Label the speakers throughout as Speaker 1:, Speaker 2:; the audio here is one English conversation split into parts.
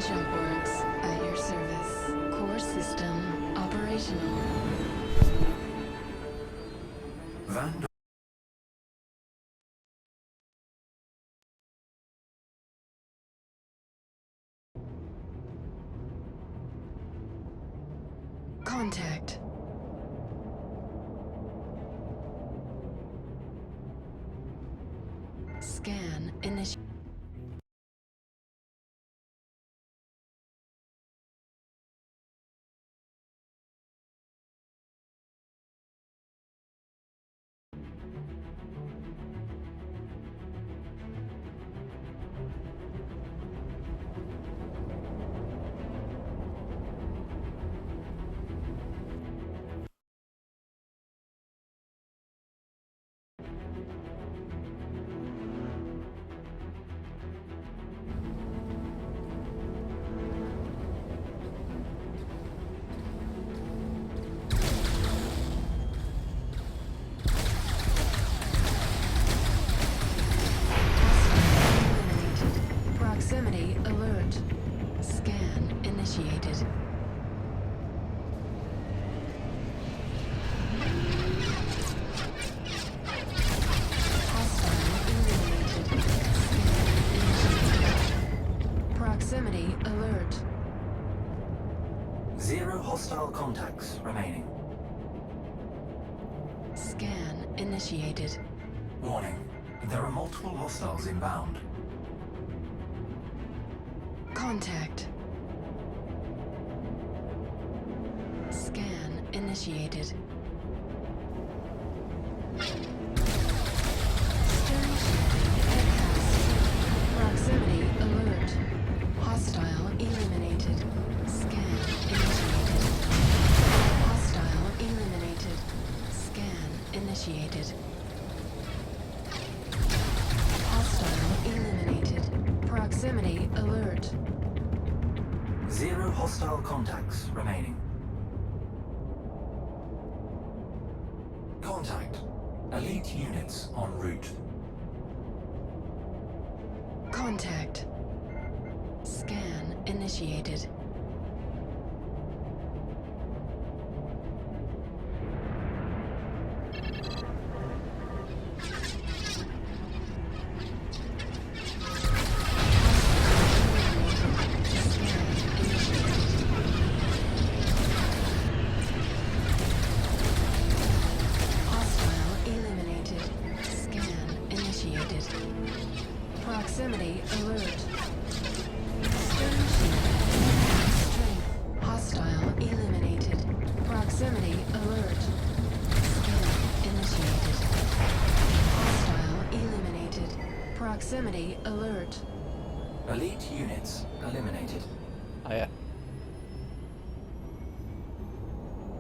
Speaker 1: Jump works at your service. Core system operational.
Speaker 2: Vanduul.
Speaker 1: Contact. Scan initiated. Proximity alert. Scan initiated. Hostile eliminated. Scan initiated. Proximity alert.
Speaker 2: 0 hostile contacts remaining.
Speaker 1: Scan initiated.
Speaker 2: Warning. There are multiple hostiles inbound.
Speaker 1: Contact. Scan initiated. Stern shielding bypassed. Proximity alert. Hostile eliminated. Scan initiated. Hostile eliminated. Scan initiated. Hostile eliminated. Proximity alert.
Speaker 2: 0 hostile contacts remaining. Contact. Elite units en route.
Speaker 1: Contact. Scan initiated. Proximity alert. Stern shield. Strength. Hostile eliminated. Proximity alert. Scan initiated. Hostile eliminated. Proximity alert.
Speaker 2: Elite units eliminated.
Speaker 3: Oh yeah.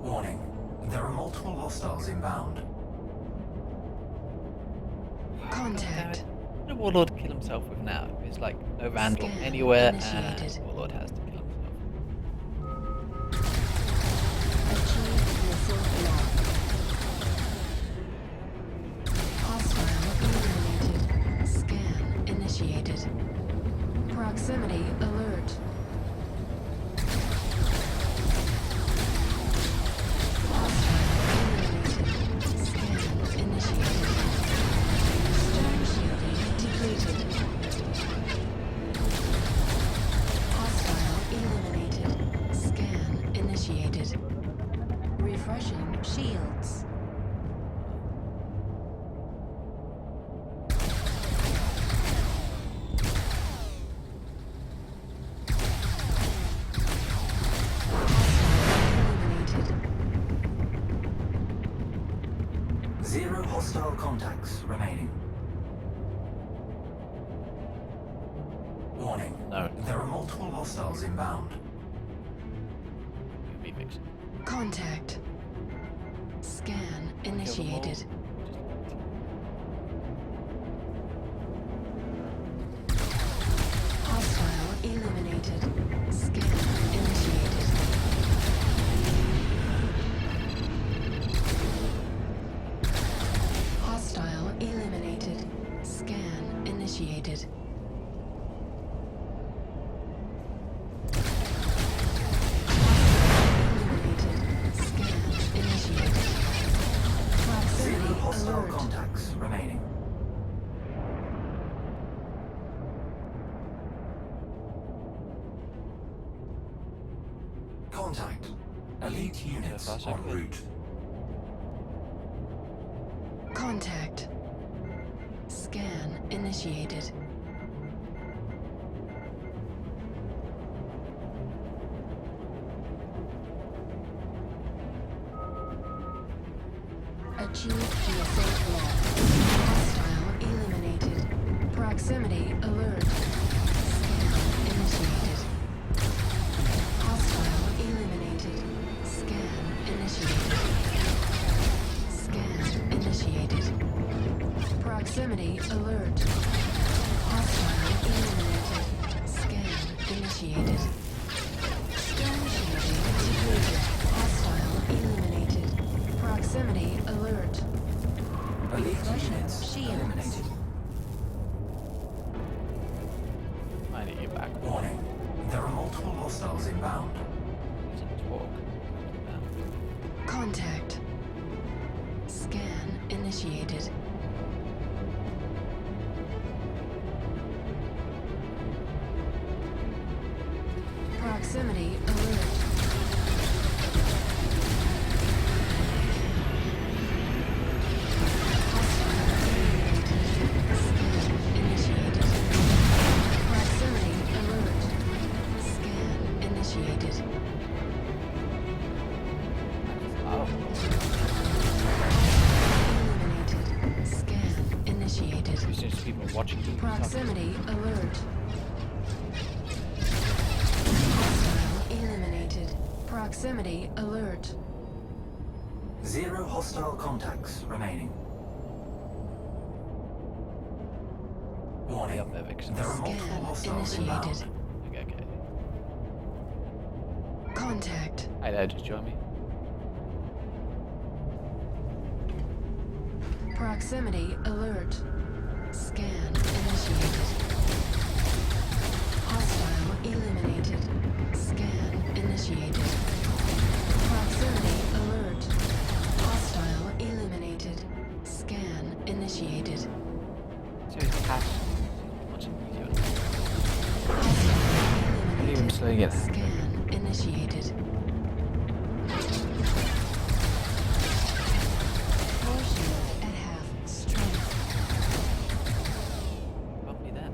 Speaker 2: Warning. There are multiple hostiles inbound.
Speaker 1: Contact.
Speaker 3: What did Warlord kill himself with now? It's like no Vandal
Speaker 1: Scan
Speaker 3: anywhere,
Speaker 1: initiated.
Speaker 3: and Warlord has to kill himself.
Speaker 1: Achieve missile lock. Hostile eliminated. Scan initiated. Proximity alert. Hostile eliminated. Scan initiated. Stern shielding depleted. Hostile eliminated. Scan initiated. Refreshing shields. Hostile eliminated.
Speaker 2: 0 hostile contacts remaining. Warning.
Speaker 3: No.
Speaker 2: There are multiple hostiles inbound.
Speaker 3: Be fixed.
Speaker 1: Contact. Scan initiated. Hostile eliminated. Scan initiated. Hostile eliminated. Scan initiated.
Speaker 2: hostile
Speaker 1: alert.
Speaker 2: contacts remaining. Contact. Elite units
Speaker 3: far, so
Speaker 2: en
Speaker 3: good.
Speaker 2: route.
Speaker 1: Contact. Scan initiated. Achieved the safe lock. Hostile eliminated. Proximity alert. Scan initiated. Hostile eliminated. Scan initiated. Scan initiated. Proximity alert. Hostile eliminated. Scan initiated. Scan shielding activated. Hostile eliminated. Proximity alert.
Speaker 2: Elite
Speaker 1: Refreshing
Speaker 2: units
Speaker 1: shields.
Speaker 2: eliminated.
Speaker 3: I need you back.
Speaker 2: Warning. There are multiple hostiles inbound.
Speaker 3: Doesn't talk.
Speaker 1: Contact. Scan initiated. Proximity alert. Hostile eliminated. Scan initiated. Proximity alert. Scan initiated.
Speaker 3: Oh,
Speaker 1: Eliminated. Scan initiated.
Speaker 3: there's just people watching you.
Speaker 1: Proximity alert. Hostile eliminated. Proximity alert.
Speaker 2: 0 hostile contacts remaining. Warning.
Speaker 3: Up there, Vixen.
Speaker 2: There are multiple
Speaker 1: Scan
Speaker 2: hostiles
Speaker 1: initiated.
Speaker 2: inbound.
Speaker 3: Okay.
Speaker 1: Contact.
Speaker 3: Hi there, just join me.
Speaker 1: Proximity alert. Scan initiated. Hostile eliminated. Scan initiated. Proximity alert. Hostile eliminated. Scan initiated.
Speaker 3: Seriously, Cass. What's it doing?
Speaker 1: Hostile
Speaker 3: Leave him slowly
Speaker 1: eliminated.
Speaker 3: again.
Speaker 1: Scan initiated. Core shield at half strength.
Speaker 3: Probably then.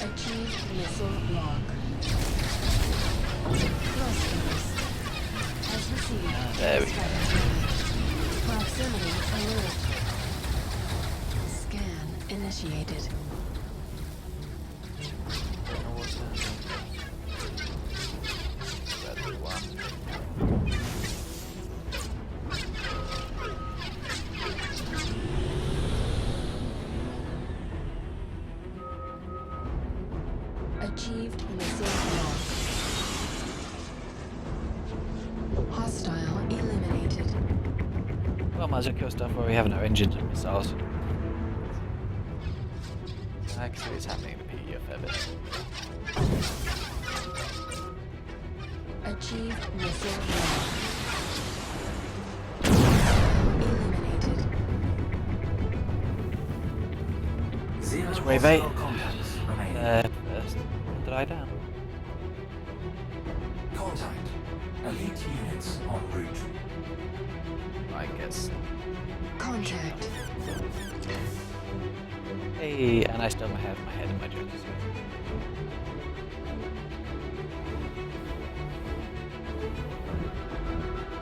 Speaker 1: Achieved missile lock. Thrusters. Has received.
Speaker 3: There we go.
Speaker 1: Proximity alert. Scan initiated.
Speaker 3: Don't know what's that. That's the one.
Speaker 1: Achieved missile lock. Hostile eliminated.
Speaker 3: Well, might as well kill stuff where we have no engines and missiles. I can see what's happening in the PE a fair bit.
Speaker 1: Achieved missile lock. Hostile eliminated.
Speaker 2: 0
Speaker 3: Let's wave 8.
Speaker 2: hostile contacts remaining.
Speaker 3: First. Did I down?
Speaker 2: Contact. Elite units en route.
Speaker 3: I guess.
Speaker 1: Contact.
Speaker 3: Hey, and I still have my head in my jokes.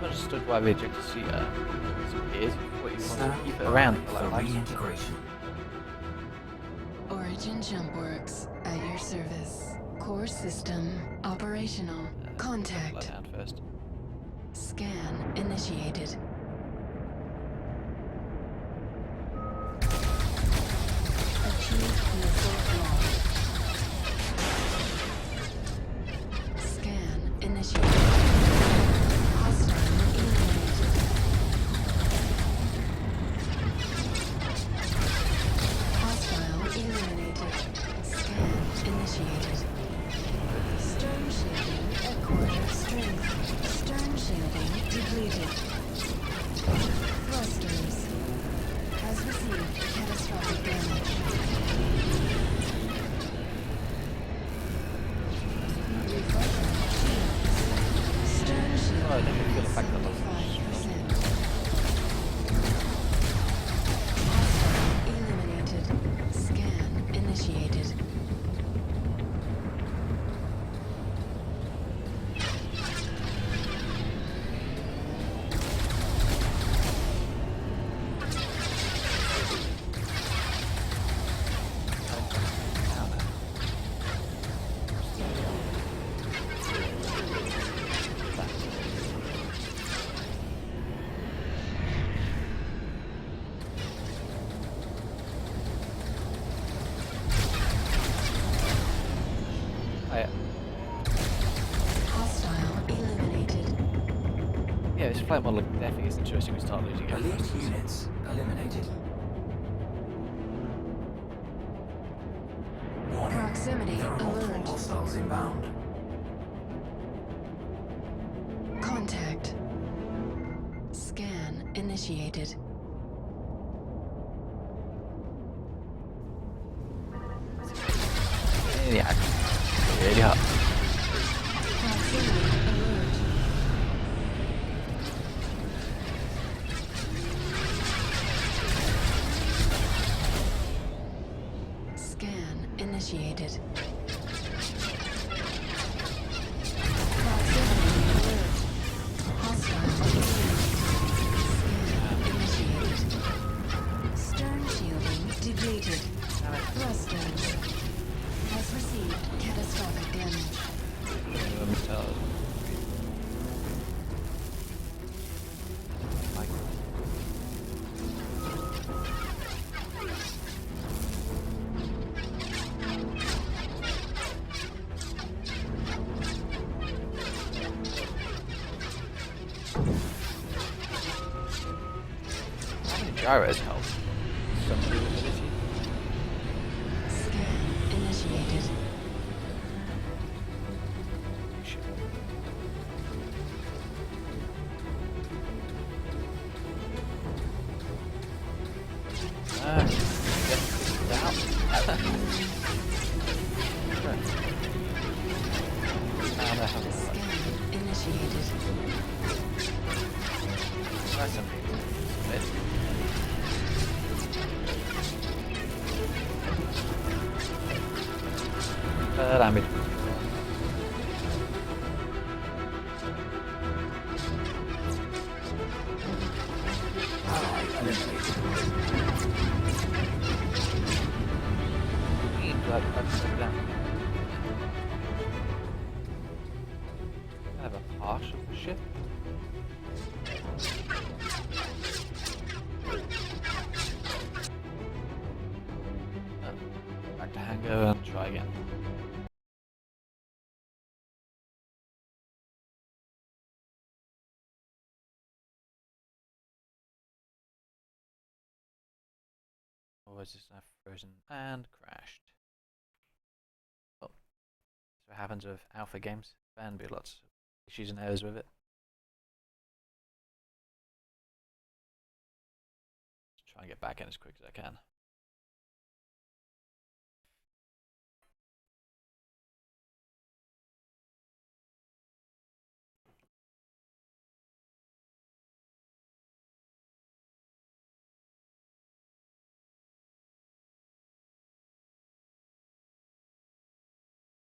Speaker 3: I understood why we ejected C disappears. What you want to keep it around for
Speaker 2: for
Speaker 3: like
Speaker 2: reintegration.
Speaker 1: Origin Jump Works at your service. Core system operational. Contact.
Speaker 3: Bloodhound first.
Speaker 1: Scan initiated. Achieved missile launch. Scan initiated. Hostile eliminated. Hostile eliminated. Scan initiated. Stern Quarter strength. Stern shielding depleted. Thrusters. Has received catastrophic damage. Reflector shields. Stern
Speaker 3: Oh, I
Speaker 1: shielding
Speaker 3: think I feel the
Speaker 1: at
Speaker 3: fact that
Speaker 1: 75%. Hostile eliminated. Scan initiated. Hostile eliminated.
Speaker 3: Yeah, this flight model definitely is interesting. We start losing
Speaker 2: Elite
Speaker 3: it.
Speaker 2: units eliminated. Warning.
Speaker 1: Proximity
Speaker 2: There are multiple
Speaker 1: alert.
Speaker 2: hostiles inbound.
Speaker 1: Contact. Scan initiated.
Speaker 3: Yeah, really hot.
Speaker 1: Proximity alert. Scan initiated. Proximity alert. Hostile eliminated. Scan initiated. Stern shielding depleted. Thrusters. Has received catastrophic damage.
Speaker 3: Gyros help. Some durability.
Speaker 1: Scan initiated.
Speaker 3: Shit. Get out. Now they have
Speaker 1: Scan initiated.
Speaker 3: That's a bit. Damage.
Speaker 2: Ally eliminated.
Speaker 3: Kind of a partial shift. Back to hangar and try again. Or is this now frozen and crashed? Oh, that's what happens with alpha games. Vanduul, lots of issues and errors with it. Just try and get back in as quick as I can.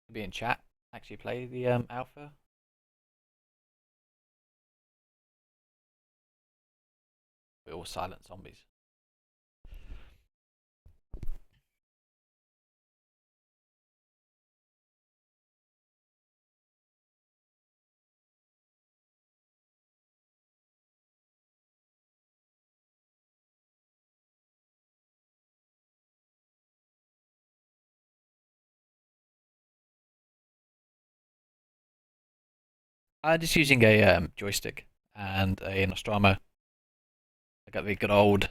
Speaker 3: Be in chat. Actually play the alpha. We're all silent zombies. I'm just using a joystick and a Nostromo. I got the good old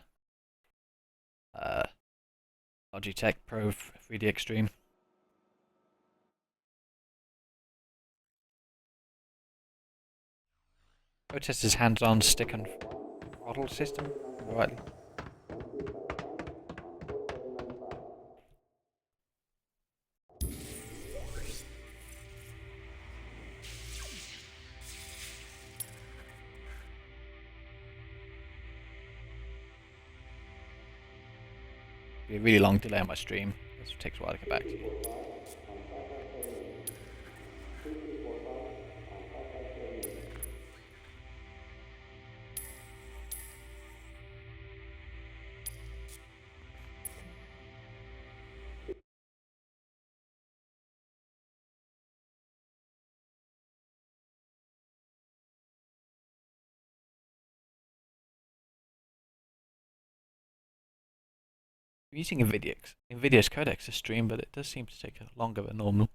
Speaker 3: Logitech Pro 3D Extreme. Protesters hands-on stick and throttle system. Rightly. Be a really long delay on my stream. This takes a while to get back to you. I'm using Nvidia's codecs to stream, but it does seem to take longer than normal.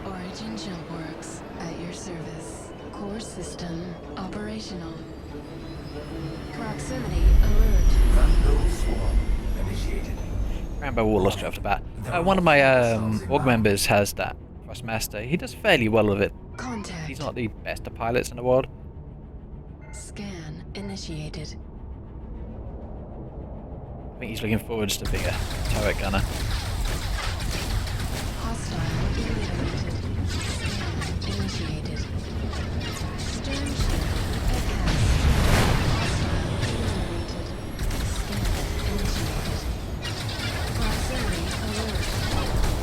Speaker 1: Origin jump works at your service. Core system operational. Proximity alert.
Speaker 2: Vanduul swarm initiated.
Speaker 3: Rambo Wall lost after that. One of my org members has that Thrustmaster. He does fairly well with it.
Speaker 1: Contact.
Speaker 3: He's not the best of pilots in the world.
Speaker 1: Scan initiated.
Speaker 3: I think he's looking forward to being a turret gunner.
Speaker 1: Hostile eliminated. Scan initiated. Stern shield at cast. Hostile eliminated. Scan initiated. Proximity alert.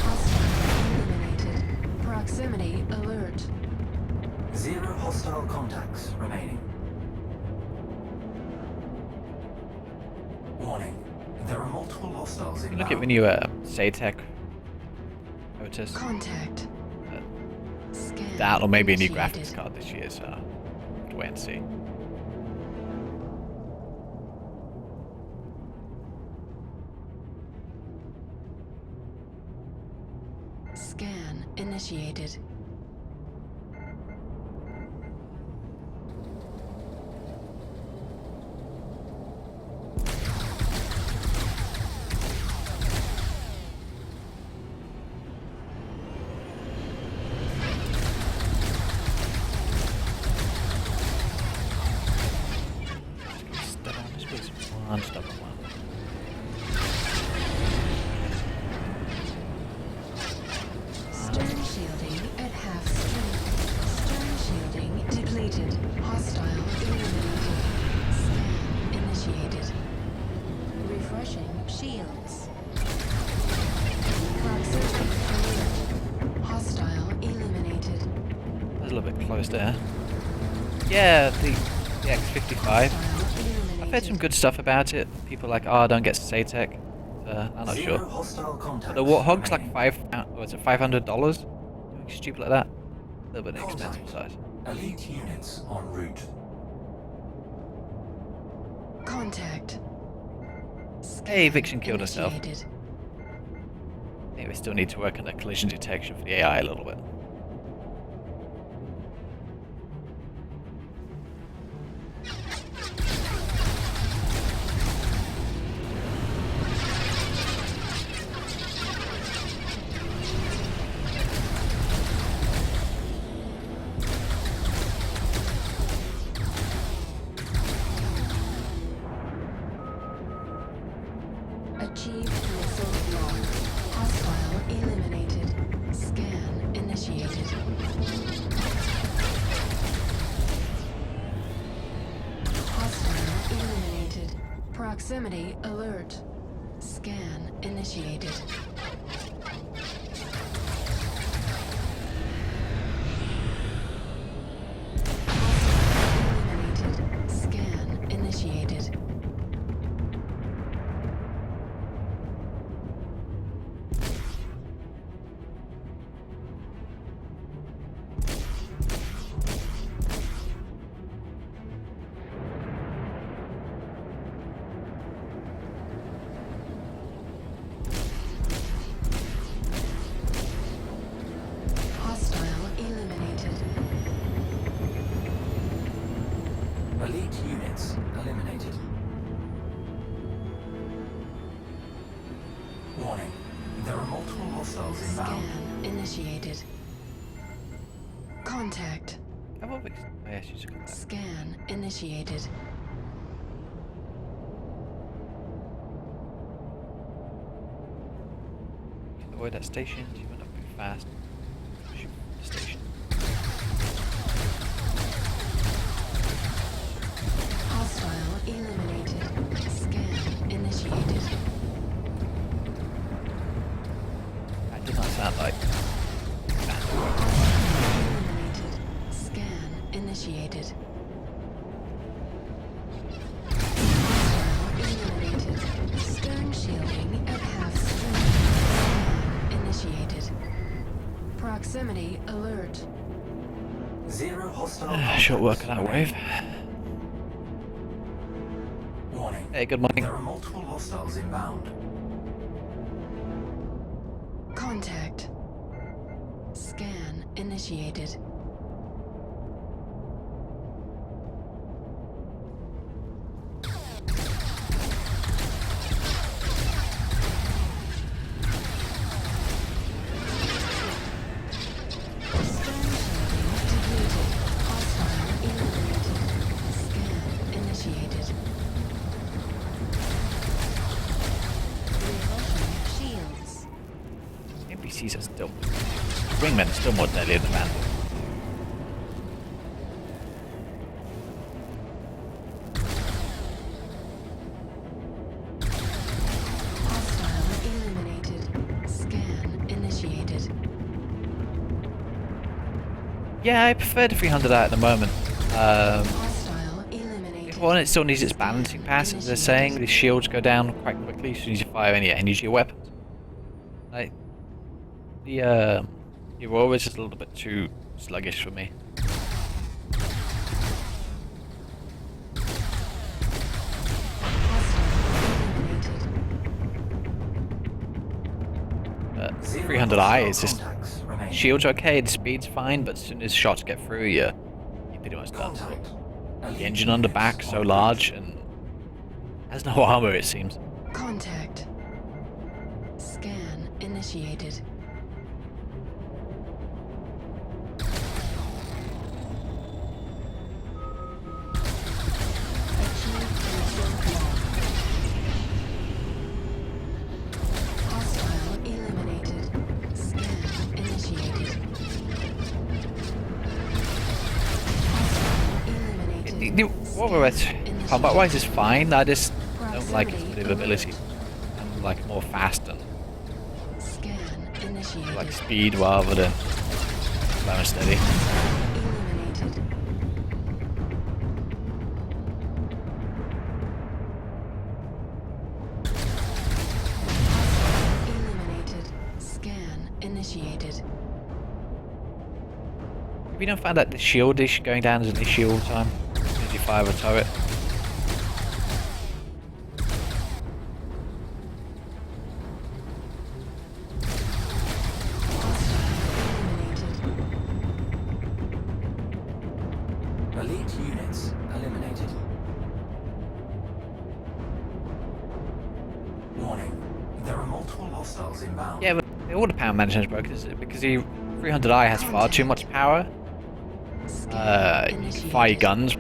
Speaker 1: Hostile eliminated. Proximity alert.
Speaker 2: 0 hostile contacts remaining. Warning. There are multiple hostiles in.
Speaker 3: Look at the new SATEC Otis.
Speaker 1: Contact. Scan
Speaker 3: That or maybe a new
Speaker 1: initiated.
Speaker 3: graphics card this year, so we'll have to wait and see.
Speaker 1: Scan initiated.
Speaker 3: Step on this was one stubborn one.
Speaker 1: Stern shielding at half strength. Stern shielding depleted. Hostile eliminated. Scan initiated. Refreshing shields. Proximity alert. Hostile eliminated.
Speaker 3: That's a little bit close there. Yeah, the X55.
Speaker 1: Hostile eliminated.
Speaker 3: I've heard some good stuff about it. People are like, oh, don't get SATEC. I'm not
Speaker 2: 0
Speaker 3: sure.
Speaker 2: hostile contacts
Speaker 3: But the Warthog's like
Speaker 2: remaining.
Speaker 3: was it $500? Something stupid like that. A little bit expensive size.
Speaker 2: Elite units en route.
Speaker 1: Contact. Scan
Speaker 3: Hey, Vixen killed herself.
Speaker 1: initiated.
Speaker 3: I think we still need to work on the collision detection for the AI a little bit.
Speaker 1: Achieved missile lock. Hostile eliminated. Scan initiated. Hostile eliminated. Proximity alert. Scan initiated. Hostile eliminated. Scan initiated.
Speaker 2: Elite units eliminated. Warning. There are multiple hostiles inbound.
Speaker 1: Scan initiated. Contact.
Speaker 3: I've always. Oh, yeah, she's a contact.
Speaker 1: Scan initiated.
Speaker 3: Avoid that station. She went up too fast. Shoot the station.
Speaker 1: Hostile eliminated. Scan initiated.
Speaker 3: That did not sound like.
Speaker 1: Eliminated. Scan initiated. Hostile eliminated. Stern shielding at half strength. Scan initiated. Proximity alert.
Speaker 2: Zero hostile.
Speaker 3: Short work of that wave.
Speaker 2: Warning.
Speaker 3: Hey, good morning.
Speaker 2: There are multiple hostiles inbound.
Speaker 1: Contact. Scan initiated.
Speaker 3: NPCs are still. Wingmen are still more deadly than Vanduul.
Speaker 1: Hostile eliminated. Scan initiated.
Speaker 3: Yeah, I prefer the 300 at the moment.
Speaker 1: Hostile eliminated.
Speaker 3: One, it still needs its balancing pass, as they're saying. The shields go down quite quickly as soon as you fire any energy weapons. Like, the Aurora is just a little bit too sluggish for me. 300i is just shields are okay, the speed's fine, but as soon as shots get through you, you're pretty much done. The engine on the back so large and has no armor, it seems.
Speaker 1: Contact. Scan initiated. Hostile eliminated. Scan initiated. Hostile eliminated.
Speaker 3: Combat-wise is fine, I just don't like its maneuverability. I'm like more fast and
Speaker 1: Scan initiated.
Speaker 3: like speed rather than slow and steady.
Speaker 1: Eliminated. Eliminated. Scan initiated.
Speaker 3: Have you not found that the shield is going down as an issue all the time? As soon as you fire a turret?
Speaker 2: Elite units eliminated. Warning. There are multiple hostiles inbound.
Speaker 3: Yeah, but all the power management's broken, is it? Because the 300i has far too much power. You can fire guns for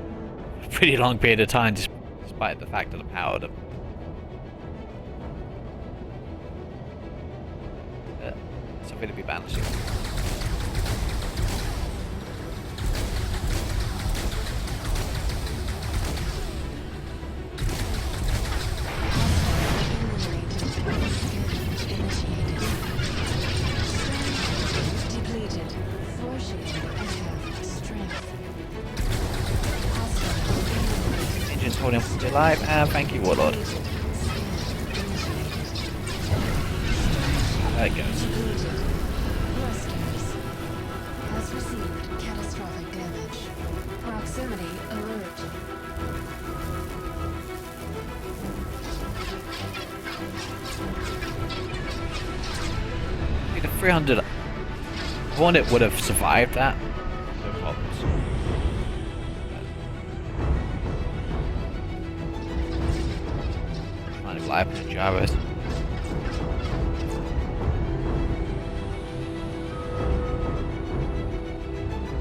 Speaker 3: a pretty long period of time despite the fact of the power of them. Something to be balancing.
Speaker 1: Depleted. Floor shield at half strength.
Speaker 3: Engine's holding still alive, and thank you, Warlord. There it goes.
Speaker 1: Thrusters. Has received catastrophic damage. Proximity alert.
Speaker 3: The 300 Hornet would have survived that. No problems. fly up in the gyros.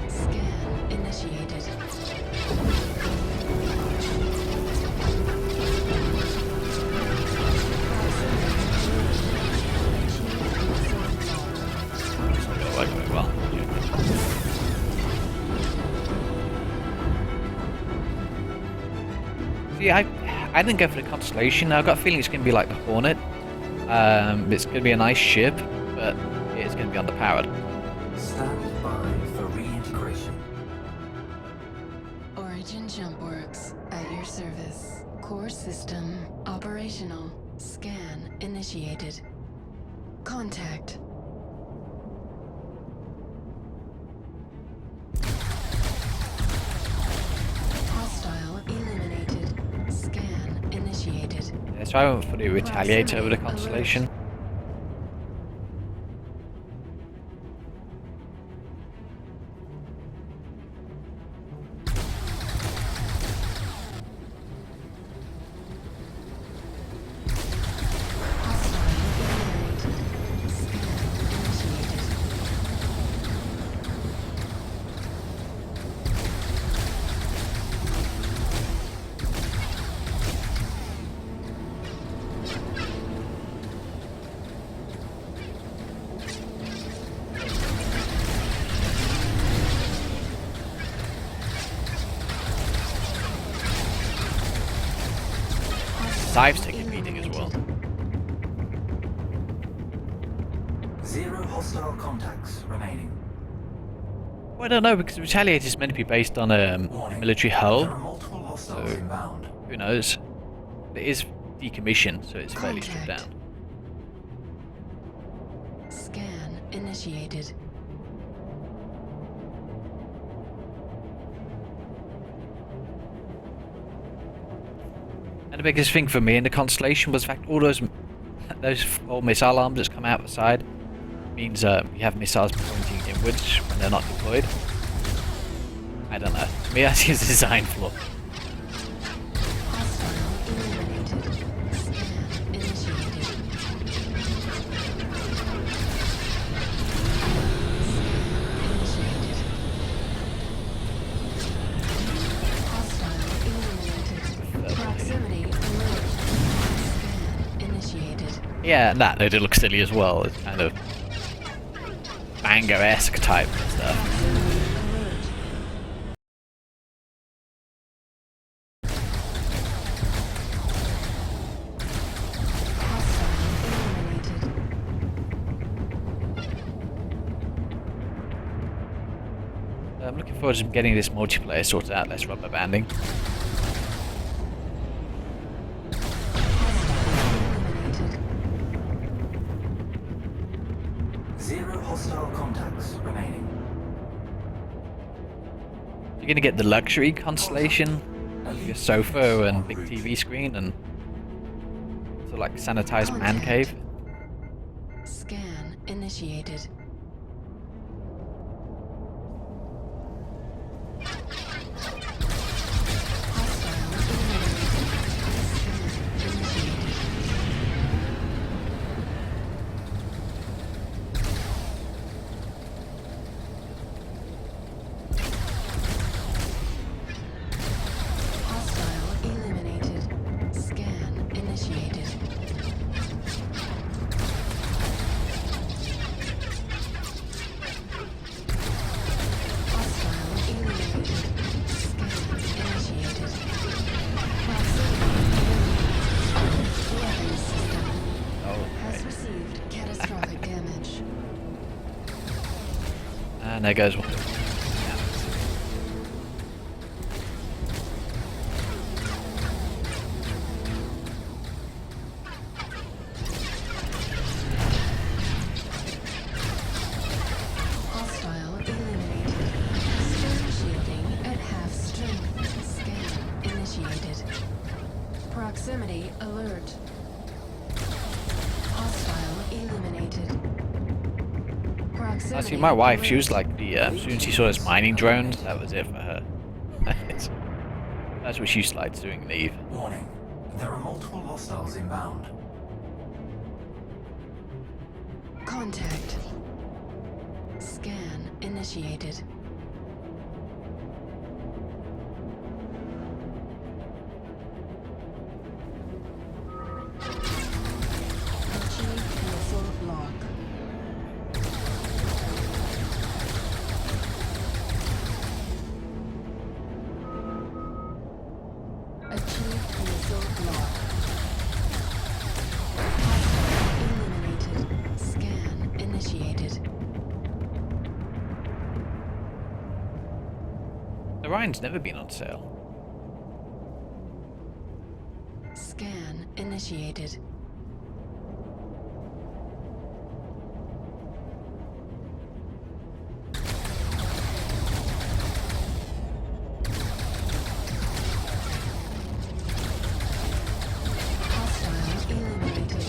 Speaker 1: Scan initiated.
Speaker 3: It's not gonna work very well. See, I didn't go for the Constellation. I've got a feeling it's going to be like the Hornet. It's going to be a nice ship, but it's going to be underpowered.
Speaker 2: Stand by for reintegration.
Speaker 1: Origin jump works at your service. Core system operational. Scan initiated. Contact. Hostile eliminated. Scan initiated.
Speaker 3: Yeah, so I won't fully retaliate over the Constellation. Dive's taking a beating as well.
Speaker 2: 0 hostile contacts remaining.
Speaker 3: Well, I don't know, because Retaliate is meant to be based on a
Speaker 2: Warning.
Speaker 3: military
Speaker 2: There
Speaker 3: hull.
Speaker 2: are multiple hostiles
Speaker 3: So-
Speaker 2: inbound.
Speaker 3: Who knows? It is decommissioned, so it's fairly stripped down.
Speaker 1: Contact. Scan initiated.
Speaker 3: And the biggest thing for me in the Constellation was the fact all those four missile arms that's come out the side means you have missiles pointing inwards when they're not deployed. I don't know. To me, I see it's a design flaw.
Speaker 1: Hostile eliminated. Scan initiated. Initiated. Hostile eliminated. Proximity alert. Scan initiated.
Speaker 3: Yeah, and that it looks silly as well. It's kind of Mango-esque type stuff.
Speaker 1: Alert. Hostile eliminated.
Speaker 3: I'm looking forward to getting this multiplayer sorted out. Let's rubber banding.
Speaker 1: Eliminated.
Speaker 2: 0 hostile contacts remaining.
Speaker 3: You're gonna get the luxury Constellation, your sofa and big TV screen, and sort of like sanitized man cave.
Speaker 1: Scan initiated. Hostile eliminated. Scan initiated. Hostile eliminated. Scan initiated. Hostile eliminated. Scan initiated. Proximity eliminated. Weapons system has
Speaker 3: Oh,
Speaker 1: received catastrophic damage.
Speaker 3: and there goes one.
Speaker 1: Hostile eliminated. Stern shielding at half strength. Scan initiated. Proximity alert. Hostile eliminated. Proximity
Speaker 3: Actually, my wife, she
Speaker 1: alert.
Speaker 3: was like the as soon as she saw those mining drones, that was it for her. That's what she likes doing in Eve.
Speaker 2: Warning. There are multiple hostiles inbound.
Speaker 1: Contact. Scan initiated. Achieve missile lock. Achieved missile lock. Eliminated. Scan initiated.
Speaker 3: Orion's never been on sale.
Speaker 1: Scan initiated. Hostile eliminated.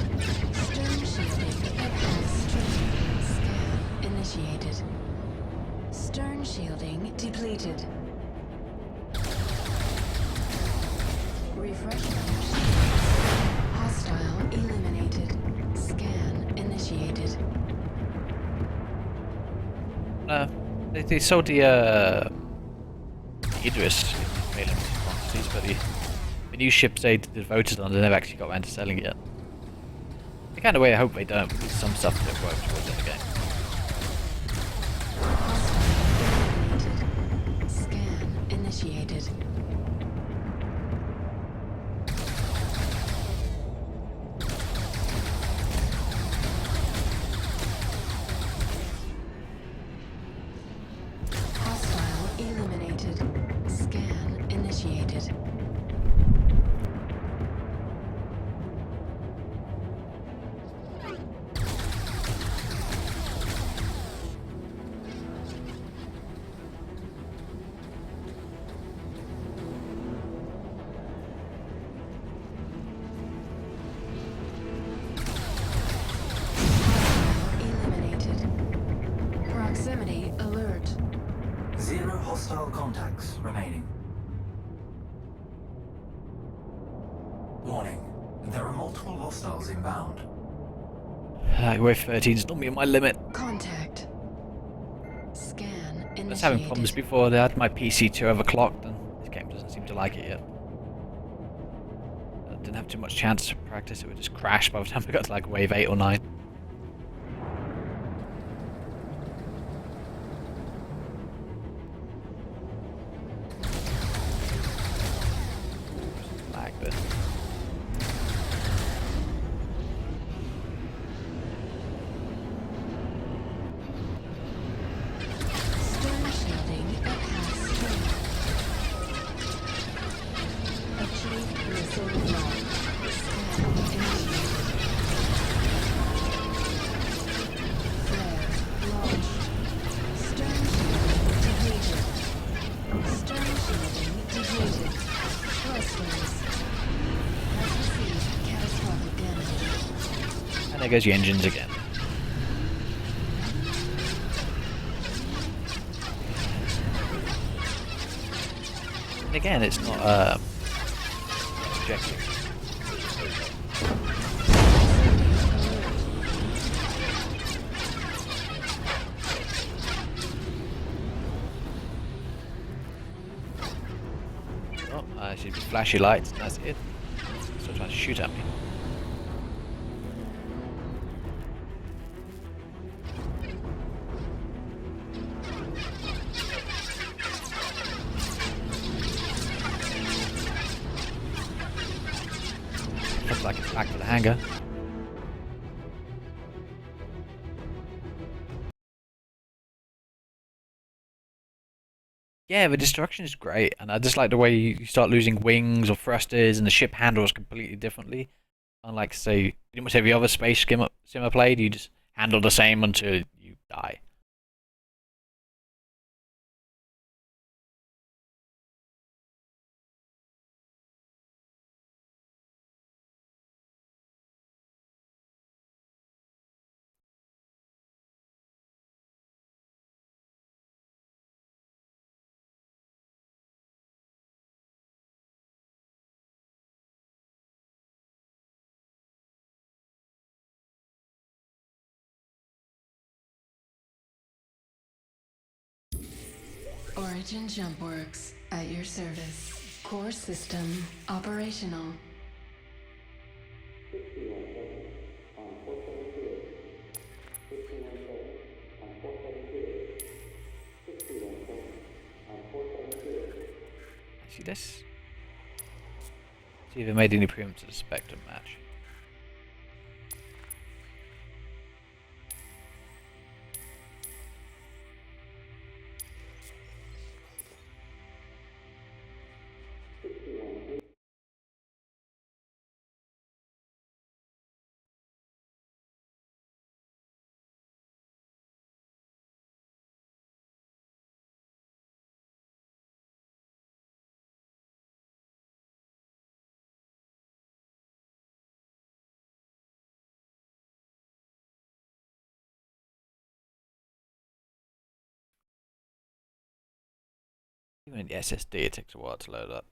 Speaker 1: Stern shielding bypass training. Scan initiated. Stern shielding depleted. Refresh shields. Hostile eliminated. Scan initiated.
Speaker 3: They sold the Idris in very limited quantities, but the new ships they voted on, they never actually got around to selling it yet. The kind of way I hope they don't, because some stuff that works towards in the game.
Speaker 1: Hostile eliminated. Scan initiated. Hostile eliminated. Scan initiated. Eliminated. Proximity alert.
Speaker 2: 0 hostile contacts remaining. Warning. There are multiple hostiles inbound.
Speaker 3: Wave 13 is normally my limit.
Speaker 1: Contact. Scan initiated.
Speaker 3: I was having problems before. They had my PC too overclocked, and this game doesn't seem to like it yet. I didn't have too much chance to practice. It would just crash by the time I got to like wave 8 or 9. Lag, but
Speaker 1: Stern shielding bypass training. Achieved missile lock. Scan initiated. Flare launched. Stern shielding depleted. Stern shielding depleted. Thrusters. Has received catastrophic damage.
Speaker 3: and there goes the engines again. And again, it's not objective. Oh, I see flashy lights. That's it. Still trying to shoot at me. Looks like it's back to the hangar. Yeah, the destruction is great, and I just like the way you start losing wings or thrusters, and the ship handles completely differently. Unlike, say, pretty much every other space sim I played, you just handle the same until you die.
Speaker 1: Origin Jump Works at your service. Core system operational.
Speaker 3: See this? See if it made any improvements to the Spectrum match. Even the SSD, it takes a while to load up.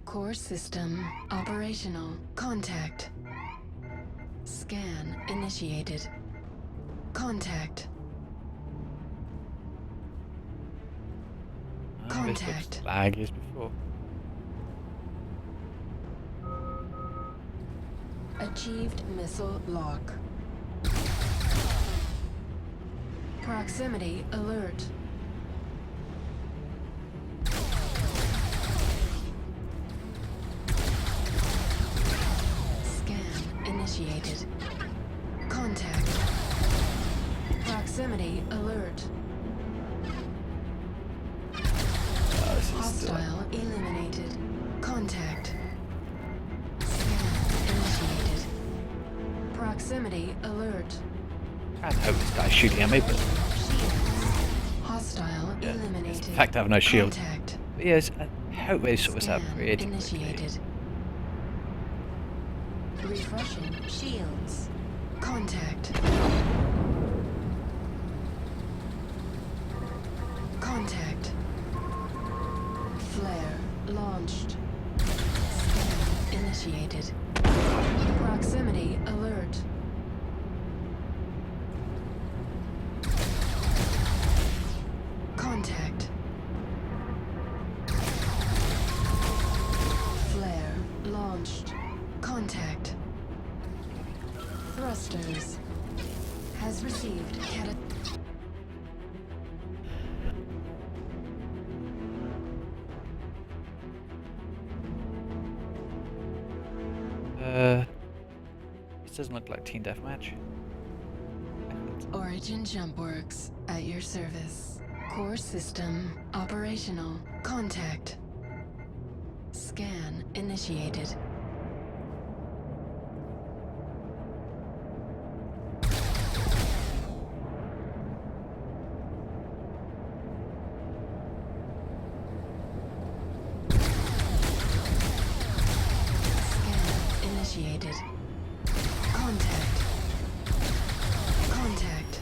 Speaker 1: Core system operational. Contact. Scan initiated. Contact.
Speaker 3: Oh, this looks laggy as before.
Speaker 1: Achieved missile lock. Proximity alert. Scan initiated. Contact. Proximity alert.
Speaker 3: Oh, this is
Speaker 1: Hostile eliminated. Contact. Scan initiated. Proximity alert.
Speaker 3: I hope this guy's shooting at me, but
Speaker 1: Hostile
Speaker 3: yeah,
Speaker 1: eliminated.
Speaker 3: it's the fact I have no shield.
Speaker 1: Contact.
Speaker 3: But yes, I hope they sort this out
Speaker 1: Scan
Speaker 3: pretty quickly.
Speaker 1: initiated. Refreshing shields. Contact. Contact. Flare launched. Scan initiated. Proximity alert. Contact. Flare launched. Contact. Thrusters. Has received
Speaker 3: This doesn't look like Team Deathmatch.
Speaker 1: Origin Jump Works at your service. Core system operational. Contact. Scan initiated. Scan initiated. Contact. Contact.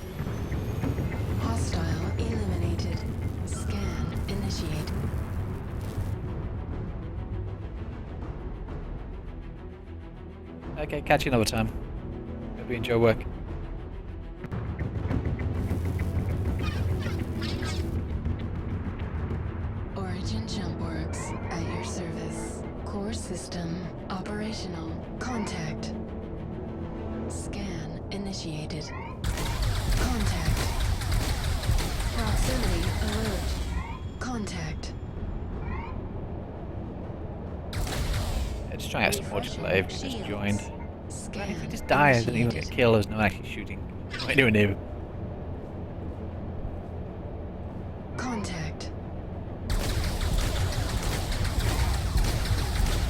Speaker 1: Hostile eliminated. Scan initiated.
Speaker 3: Okay, catch you another time. Hope you enjoy work.
Speaker 1: Origin Jump Works at your service. Core system operational. Contact. Scan initiated. Contact. Proximity alert. Contact.
Speaker 3: Yeah, just trying to get some more play if you just joined.
Speaker 1: Scan
Speaker 3: If you just die, I don't even get killed, there's no actually shooting. What are you doing here?
Speaker 1: Contact.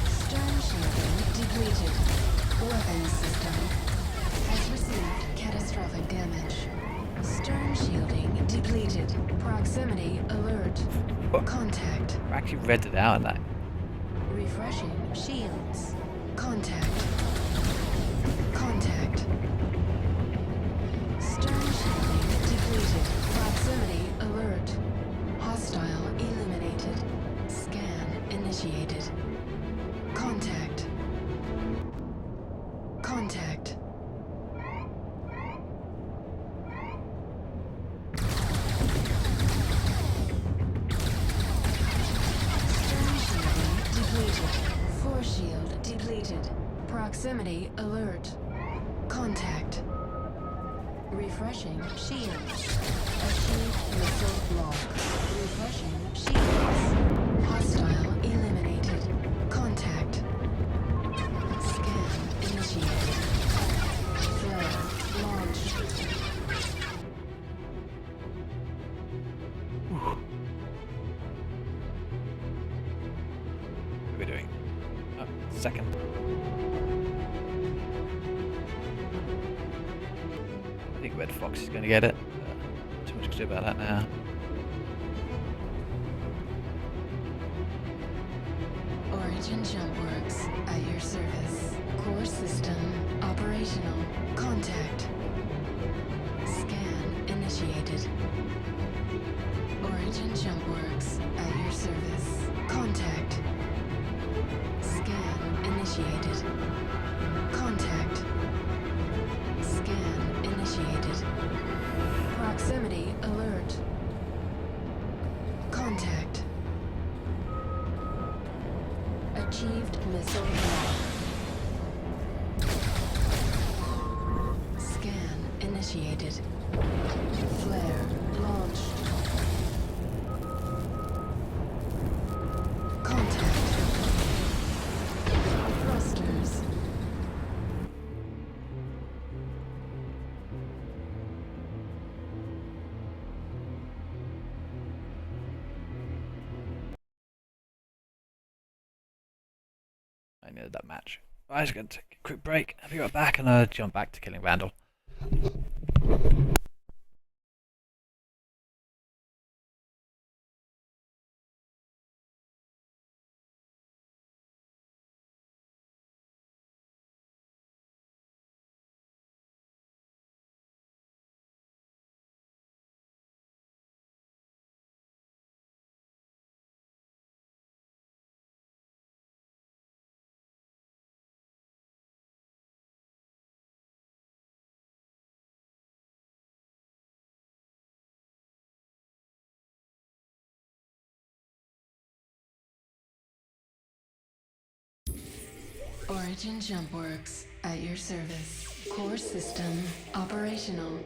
Speaker 1: Stern shielding depleted. Weapons system has received catastrophic damage. Stern shielding depleted. Proximity alert.
Speaker 3: What?
Speaker 1: Contact.
Speaker 3: I actually read it out in that.
Speaker 1: Refreshing shields. Contact. Contact. Stern shielding depleted. Proximity alert. Hostile eliminated. Scan initiated. Contact. Contact. Stern shielding depleted. Force shield depleted. Proximity alert. Contact. Refreshing shields. Achieve missile lock. Refreshing shields. Hostile eliminated. Contact. Scan initiated. Flare launched.
Speaker 3: What are we doing? Oh, second. I think Red Fox is going to get it. Not too much to do about that now.
Speaker 1: Origin jump works at your service. Core system operational. Contact. Scan initiated. Origin jump works at your service. Contact. Scan initiated. Contact. Scan initiated. Proximity alert. Contact. Achieved missile lock. Scan initiated. Flare launched. Contact. Thrusters.
Speaker 3: I needed that match. I was going to take a quick break. I'll be right back and jump back to killing Vanduul.
Speaker 1: Origin jump works at your service. Core system operational.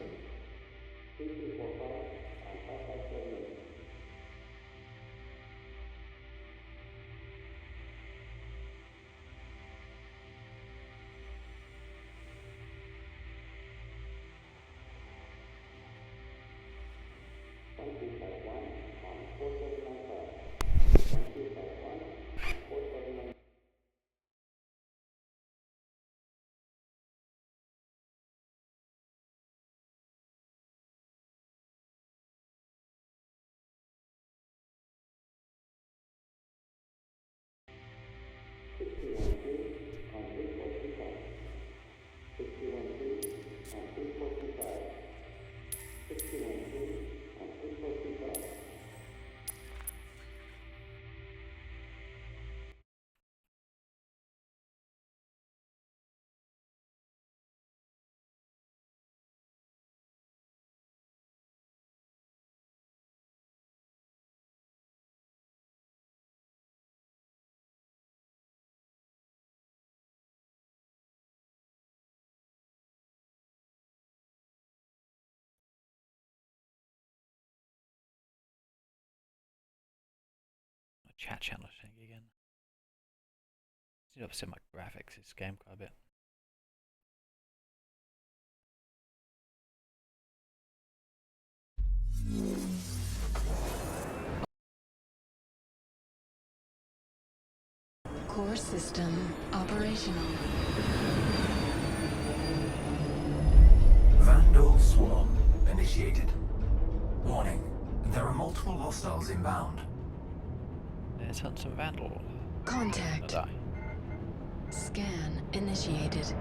Speaker 3: Chat channel thing again. Seems to upset my graphics this game quite a bit.
Speaker 1: Core system operational.
Speaker 2: Vanduul swarm initiated. Warning, there are multiple hostiles inbound.
Speaker 3: Let's hunt some Vanduul.
Speaker 1: Contact.
Speaker 3: Die.
Speaker 1: Scan initiated.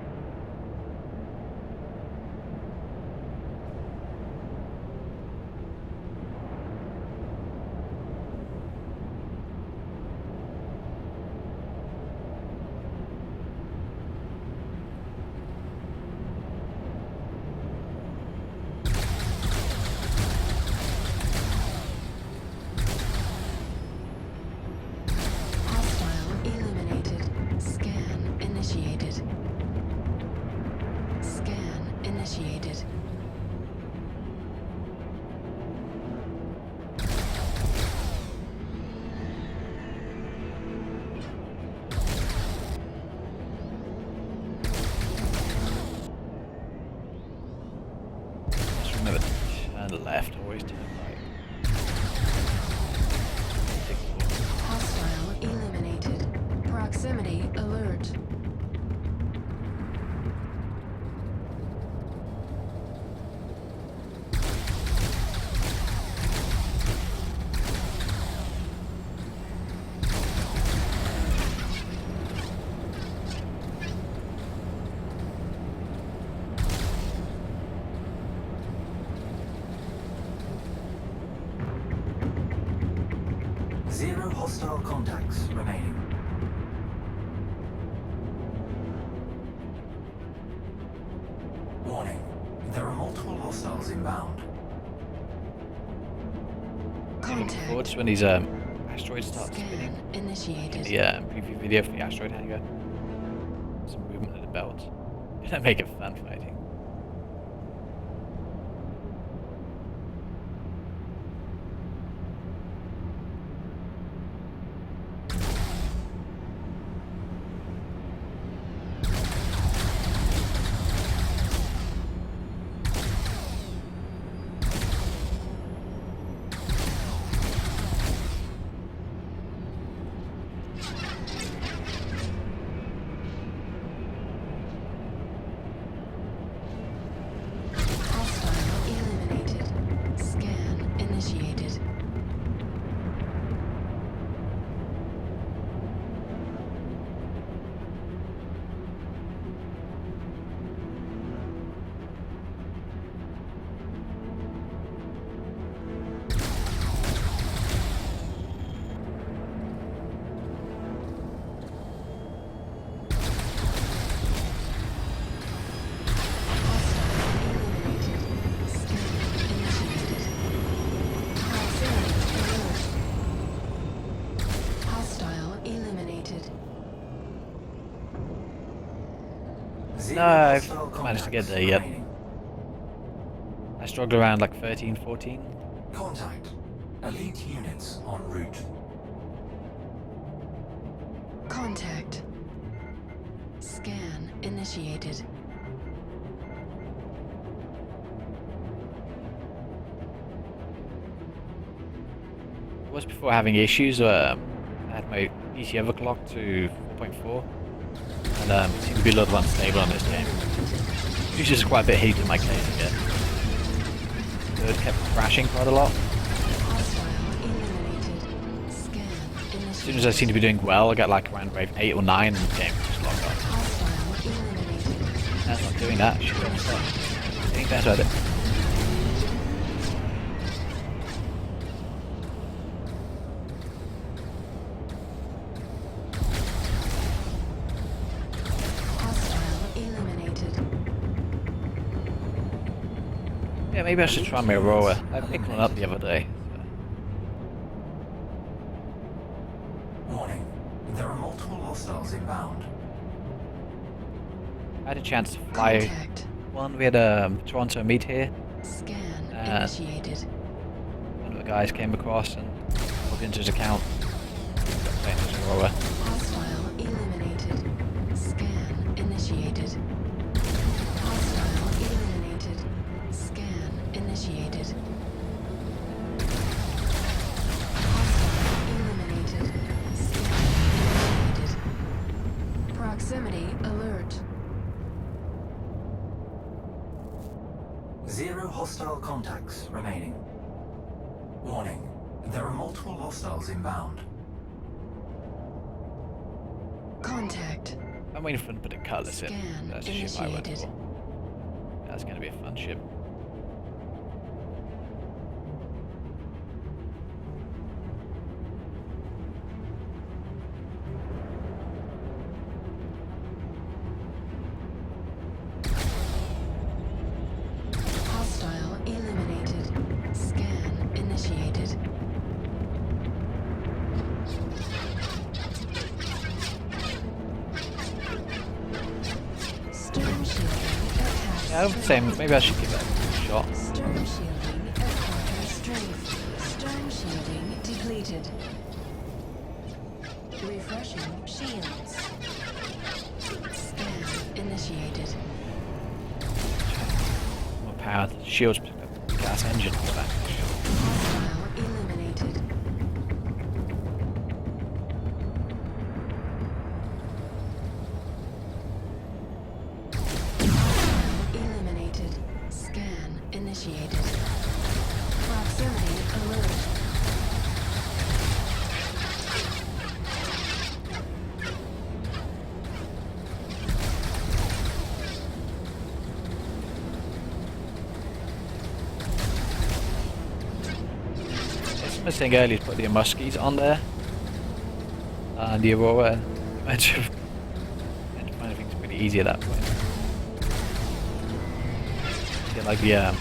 Speaker 1: Hostile eliminated. Scan initiated. Scan initiated.
Speaker 3: Just remember to turn left, always turn right.
Speaker 1: Hostile eliminated. Proximity alert.
Speaker 2: Zero hostile contacts remaining. Warning. There are multiple hostiles inbound.
Speaker 3: Looking forward
Speaker 1: Contact.
Speaker 3: to when these asteroids start
Speaker 1: Scan
Speaker 3: spinning.
Speaker 1: initiated.
Speaker 3: The preview video for the asteroid hangar. Some movement of the belt. Gonna make it fun fighting.
Speaker 1: Hostile eliminated. Scan initiated. Hostile eliminated.
Speaker 2: Zero
Speaker 3: No, I've
Speaker 2: hostile
Speaker 3: managed to get
Speaker 2: contacts
Speaker 3: there yet.
Speaker 2: remaining.
Speaker 3: I struggle around like 13, 14.
Speaker 2: Contact. Elite units en route.
Speaker 1: Contact. Scan initiated.
Speaker 3: It was before having issues. I had my PC overclocked to 4.4, and it seemed to be a little unstable on this game. It was just quite a bit heated in my case again. So it kept crashing quite a lot.
Speaker 1: Hostile eliminated. Scan
Speaker 3: As
Speaker 1: initiated.
Speaker 3: soon as I seem to be doing well, I get like around wave 8 or 9 and the game just locked up.
Speaker 1: Hostile eliminated.
Speaker 3: That's not doing that, should be stop. Getting better at it.
Speaker 1: Hostile eliminated.
Speaker 3: Yeah, maybe I should try my Aurora. I picked one up the other day.
Speaker 2: Warning. There are multiple hostiles inbound.
Speaker 3: I had a chance to fly
Speaker 1: Contact.
Speaker 3: one. We had a Toronto meet here.
Speaker 1: Scan
Speaker 3: Uh,
Speaker 1: initiated.
Speaker 3: One of the guys came across and logged into his account. Got playing his Aurora.
Speaker 1: Hostile eliminated. Scan initiated. Hostile eliminated. Scan initiated. Hostile eliminated. Scan initiated. Proximity alert.
Speaker 2: Zero hostile contacts remaining. Warning. There are multiple hostiles inbound.
Speaker 1: Contact.
Speaker 3: I'm waiting for them to put a cutlass in.
Speaker 1: Scan
Speaker 3: That's the ship I went
Speaker 1: initiated.
Speaker 3: for. That's gonna be a fun ship.
Speaker 1: Hostile eliminated. Scan initiated. Stern shielding at half
Speaker 3: Yeah, I would say maybe I should give that a shot.
Speaker 1: Stern shielding at quarter strength. Stern shielding depleted. Refreshing shields. Scan initiated.
Speaker 3: More power. The shields picked up the gas engine for that.
Speaker 1: Hostile eliminated. Hostile eliminated. Scan initiated. Proximity alert.
Speaker 3: I was saying earlier to put the muskies on there. And the Aurora. And find things pretty easy at that point. Get like the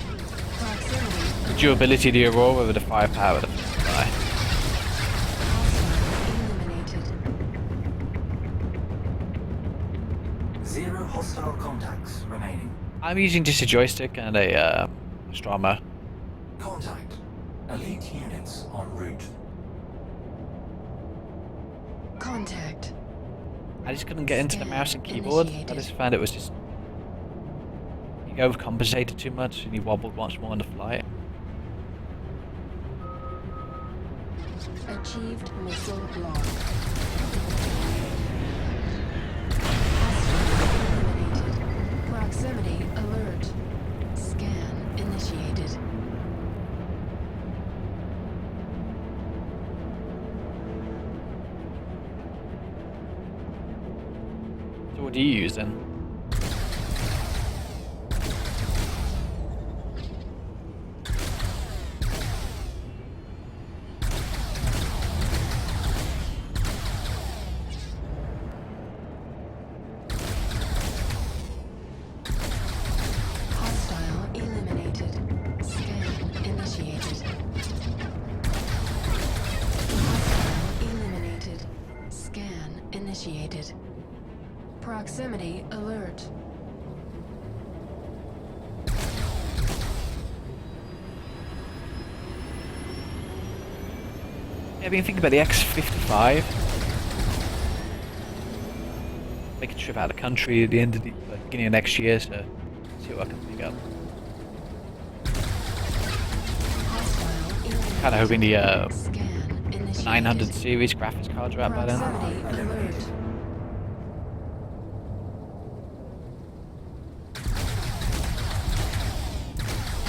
Speaker 1: Proximity
Speaker 3: durability of the Aurora with the firepower. That's what I buy.
Speaker 1: eliminated.
Speaker 2: 0 hostile contacts remaining.
Speaker 3: I'm using just a joystick and a Strama.
Speaker 2: Contact. Elite units en route.
Speaker 1: Contact.
Speaker 3: I just couldn't get into the
Speaker 1: Scan
Speaker 3: mouse and keyboard. I
Speaker 1: initiated.
Speaker 3: just found it was just you overcompensated too much and you wobbled much more on the flight.
Speaker 1: Achieved missile block. Hostile eliminated. Proximity alert. Scan initiated.
Speaker 3: So what do you use then?
Speaker 1: Hostile eliminated. Scan initiated. Hostile eliminated. Scan initiated. Proximity alert.
Speaker 3: Yeah, I've been thinking about the X-55. Make a trip out of the country at the end of the beginning of next year, so see what I can pick up.
Speaker 1: Hostile eliminated.
Speaker 3: Kind of hoping the
Speaker 1: Scan initiated.
Speaker 3: 900 series graphics cards are out by then.
Speaker 1: Proximity alert.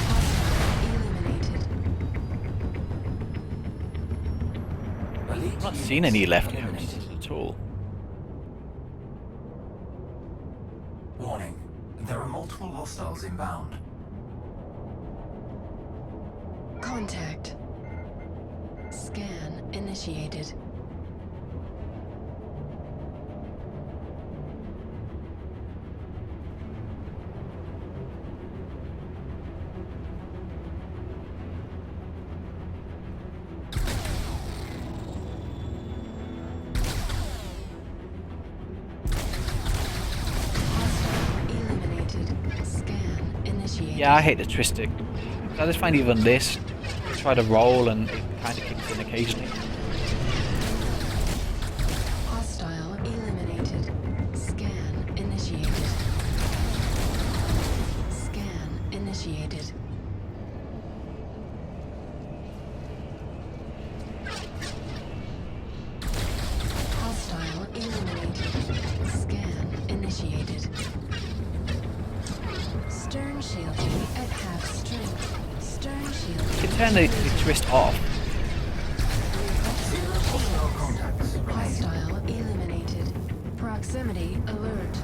Speaker 1: Hostile eliminated.
Speaker 2: Elite
Speaker 3: I've not
Speaker 2: units
Speaker 3: seen any left
Speaker 2: eliminated.
Speaker 3: at all.
Speaker 2: Warning. There are multiple hostiles inbound.
Speaker 1: Contact. Scan initiated. Hostile eliminated. Scan initiated.
Speaker 3: Yeah, I hate the twisting. I just find even this, I try to roll and it kind of kicks in occasionally.
Speaker 1: Hostile eliminated. Scan initiated. Scan initiated. Hostile eliminated. Scan initiated. Stern shielding at half strength. Stern
Speaker 3: You
Speaker 1: shielding.
Speaker 3: can turn the twist off.
Speaker 2: 0 hostile contacts remaining.
Speaker 1: Hostile eliminated. Proximity alert.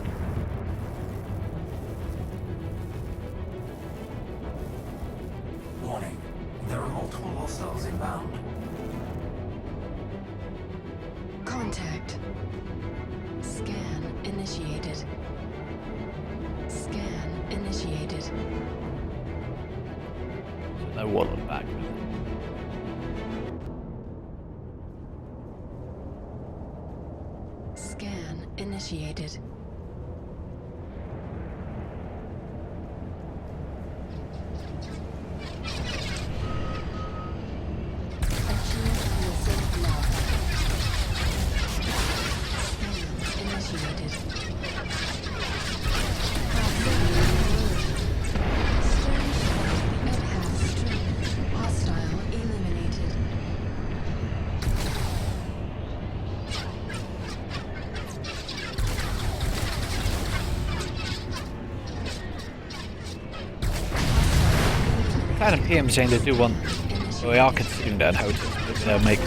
Speaker 2: Warning. There are multiple hostiles inbound.
Speaker 1: Contact. Scan initiated. Scan initiated.
Speaker 3: So no wall on the back.
Speaker 1: Scan initiated. Achieve missile lock. Scan initiated. Proximity alert. Stern shot at half strength. Hostile eliminated.
Speaker 3: Cloud and PM saying they do want, well, they are considering that how they'll make it.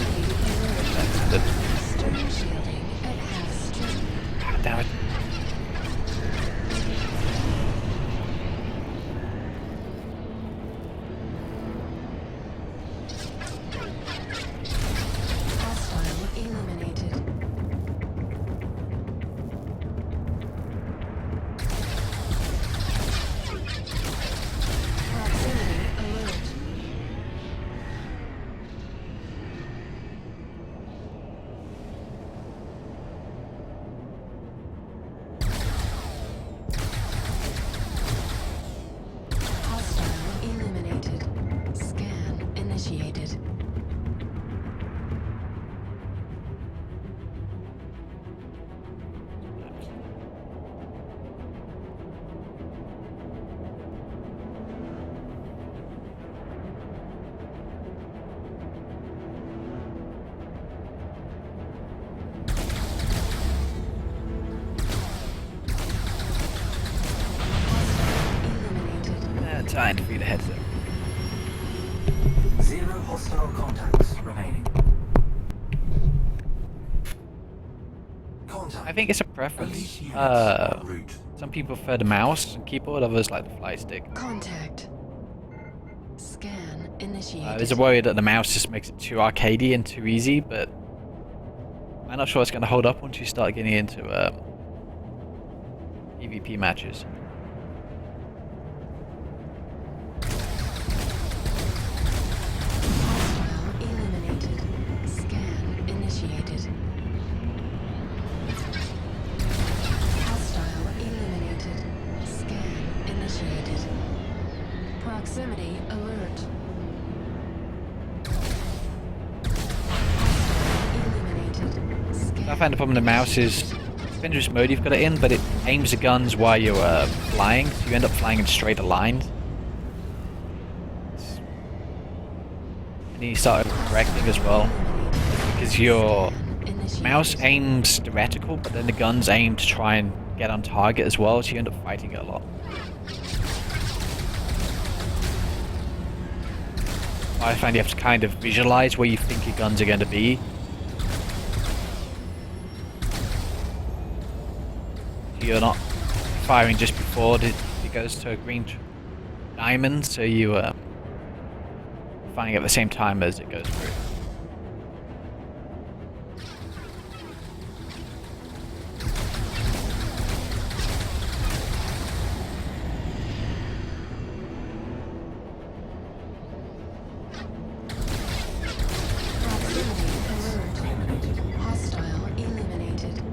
Speaker 1: Stern shielding at half strength.
Speaker 3: God damn it.
Speaker 1: Hostile eliminated. Proximity alert. Hostile eliminated. Scan initiated.
Speaker 3: Time to feed the headset.
Speaker 2: 0 hostile contacts remaining. Contact.
Speaker 3: I think it's a preference.
Speaker 2: Elite units en route.
Speaker 3: Some people prefer the mouse and keyboard, others like the fly stick.
Speaker 1: Contact. Scan initiated.
Speaker 3: There's a worry that the mouse just makes it too arcadey and too easy, but I'm not sure it's going to hold up once you start getting into PvP matches.
Speaker 1: Hostile eliminated. Scan initiated. Hostile eliminated. Scan initiated. Proximity alert. Hostile eliminated. Scan
Speaker 3: I find the problem with the mouse is depends which mode you've got it in, but it aims the guns while you're flying, so you end up flying in straighter lines. And then you start correcting as well, because your mouse aims the reticle, but then the guns aim to try and get on target as well, so you end up fighting it a lot. I find you have to kind of visualize where you think your guns are going to be. You're not firing just before it goes to a green diamond, so you firing at the same time as it goes through.
Speaker 1: Proximity alert. Hostile eliminated.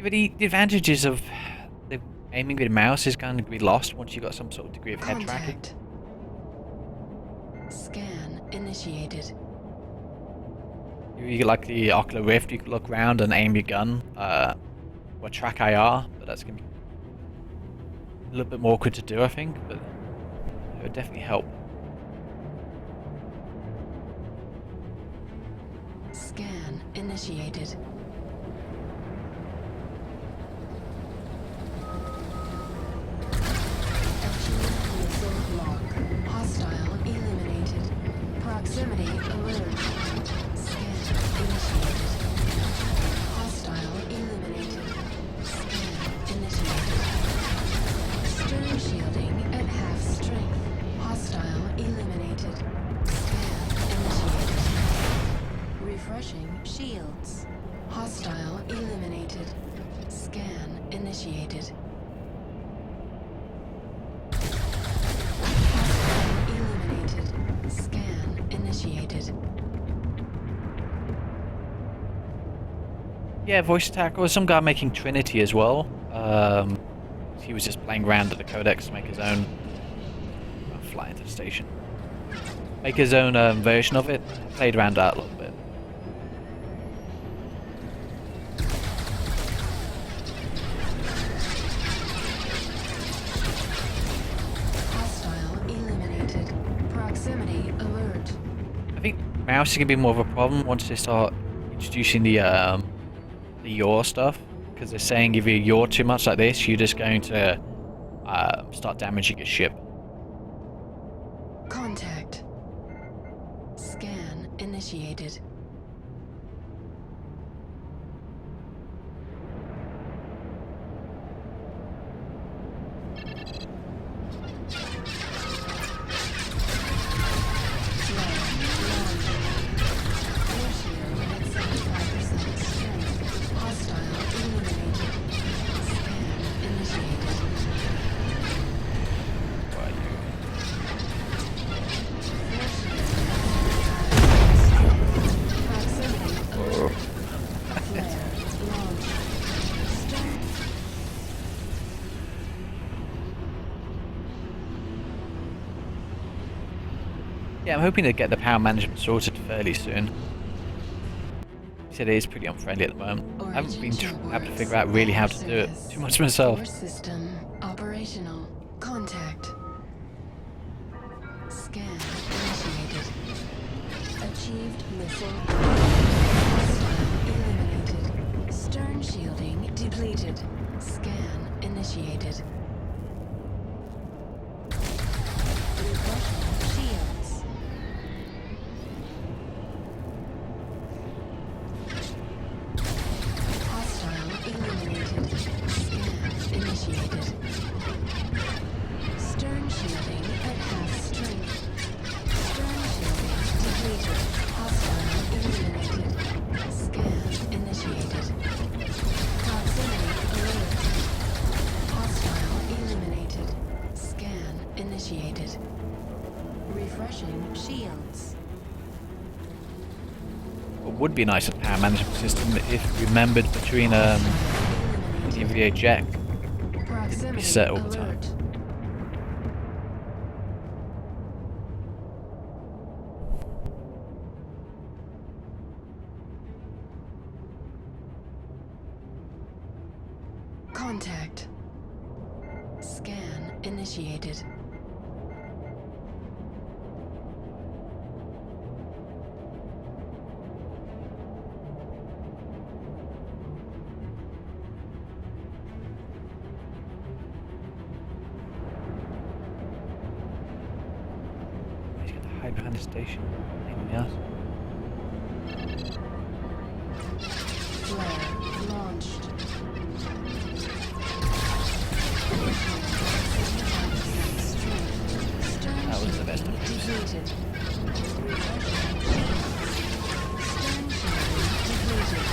Speaker 3: But the advantages of the aiming with a mouse is going to be lost once you've got some sort of degree of head tracking.
Speaker 1: Contact. Scan initiated.
Speaker 3: You like the Ocular Rift, you can look around and aim your gun, or track IR, but that's going to be a little bit more awkward to do, I think, but it would definitely help.
Speaker 1: Scan initiated. Achieve missile lock. Hostile eliminated. Hostile eliminated. Scan initiated. Hostile eliminated. Scan initiated.
Speaker 3: Yeah, voice attack. Or some guy making Trinity as well. He was just playing around at the codex to make his own. I'll fly into the station. Make his own version of it. I played around that a little bit.
Speaker 1: Hostile eliminated. Proximity alert.
Speaker 3: I think mouse is gonna be more of a problem once they start introducing the yaw stuff, because they're saying if you yaw too much like this, you're just going to start damaging your ship.
Speaker 1: Contact. Scan initiated.
Speaker 3: Yeah, I'm hoping to get the power management sorted fairly soon. He said it is pretty unfriendly at the moment. I haven't been able to figure out really how to do it too much myself.
Speaker 1: Core system operational. Contact. Scan initiated. Achieved missile. Hostile eliminated. Stern shielding depleted. Scan initiated. Refreshing shields. Hostile eliminated. Scan initiated. Stern shielding at half strength. Stern shielding depleted. Hostile eliminated. Scan initiated. Proximity alert. Hostile eliminated. Scan initiated. Refreshing shields.
Speaker 3: What would be nice with the power management system if remembered between the NVA jack. It'd be set all the time.
Speaker 1: Alert. Contact. Scan initiated.
Speaker 3: He's got to hide behind the station. Pain in the ass.
Speaker 1: Flare launched.
Speaker 3: That was the best of it.
Speaker 1: Depleted. Stern shielding depleted.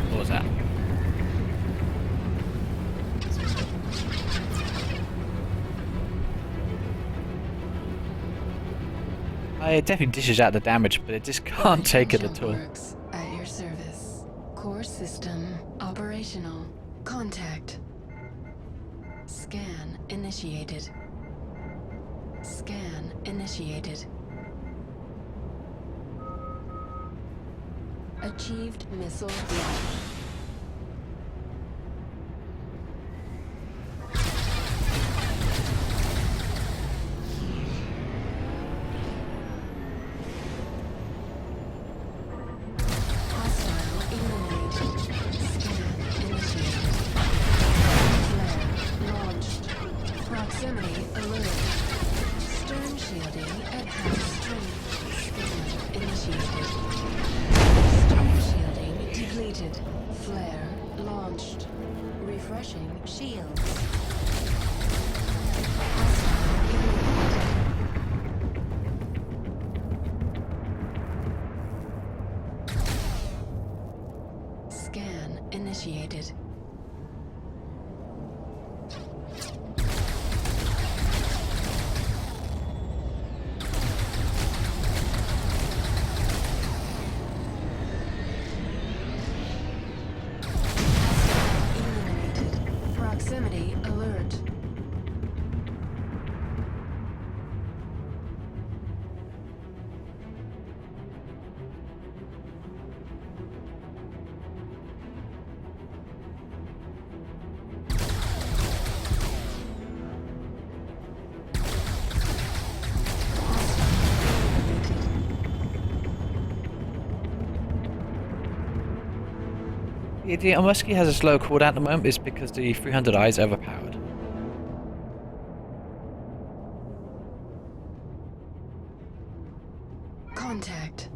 Speaker 3: What was that? It definitely dishes out the damage, but it just can't take it at all.
Speaker 1: Works at your service. Core system operational. Contact. Scan initiated. Scan initiated. Achieved missile launch. Hostile eliminated. Scan initiated. Flare launched. Proximity alert. Stern shielding at half strength. Scan initiated. Stern shielding depleted. Flare launched. Refreshing shields. Hostile eliminated. initiated. Eliminated. Proximity alert.
Speaker 3: The Muskie has a slow cooldown at the moment is because the 300 eye is overpowered.
Speaker 1: Contact.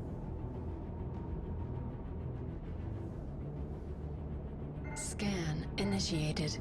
Speaker 1: Scan initiated.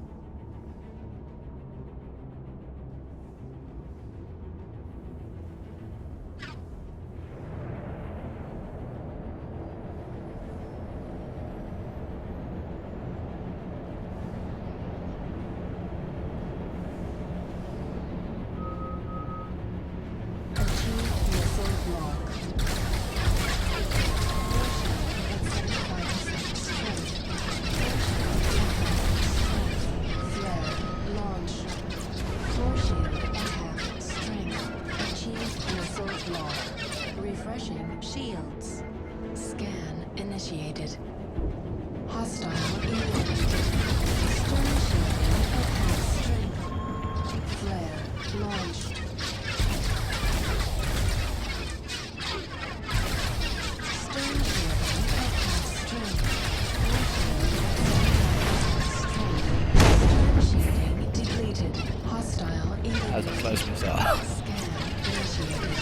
Speaker 1: Refreshing shields. Scan initiated. Hostile eliminated. Stern shielding at half strength. Flare launched. Stern shielding at half strength. Stern shielding depleted. Hostile eliminated.
Speaker 3: That was a close missile.
Speaker 1: Scan initiated.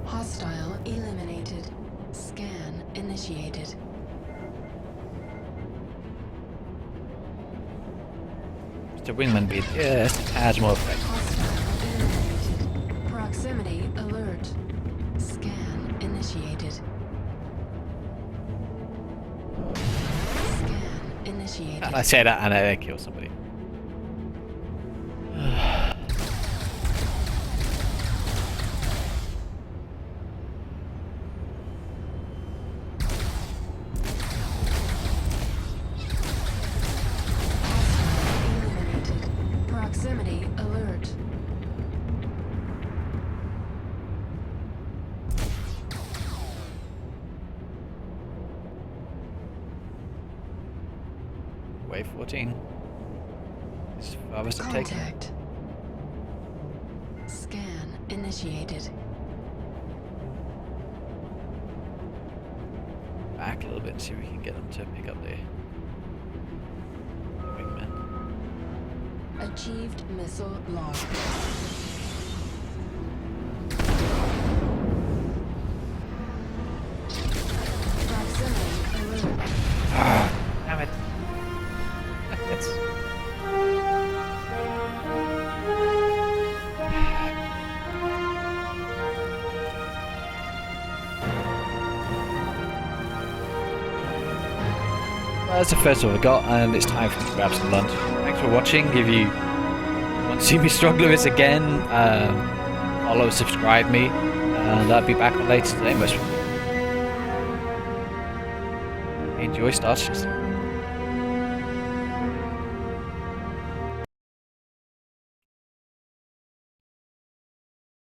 Speaker 1: Hostile eliminated. Scan initiated.
Speaker 3: The wingman beat just a tad more effective.
Speaker 1: Hostile eliminated. Proximity alert. Scan initiated. Scan initiated.
Speaker 3: And I say that and I kill somebody.
Speaker 1: Proximity alert.
Speaker 3: Wave 14. Is farthest I've taken.
Speaker 1: Contact. Scan initiated.
Speaker 3: Back a little bit and see if we can get them to pick up the wingman.
Speaker 1: Achieved missile lock. Proximity alert.
Speaker 3: Damn it. It's... Well, that's the first one I got, and it's time for me to grab some lunch. Thanks for watching. If you want to see me struggle with this again, follow, subscribe me, and I'll be back on later today. Most enjoy Star System.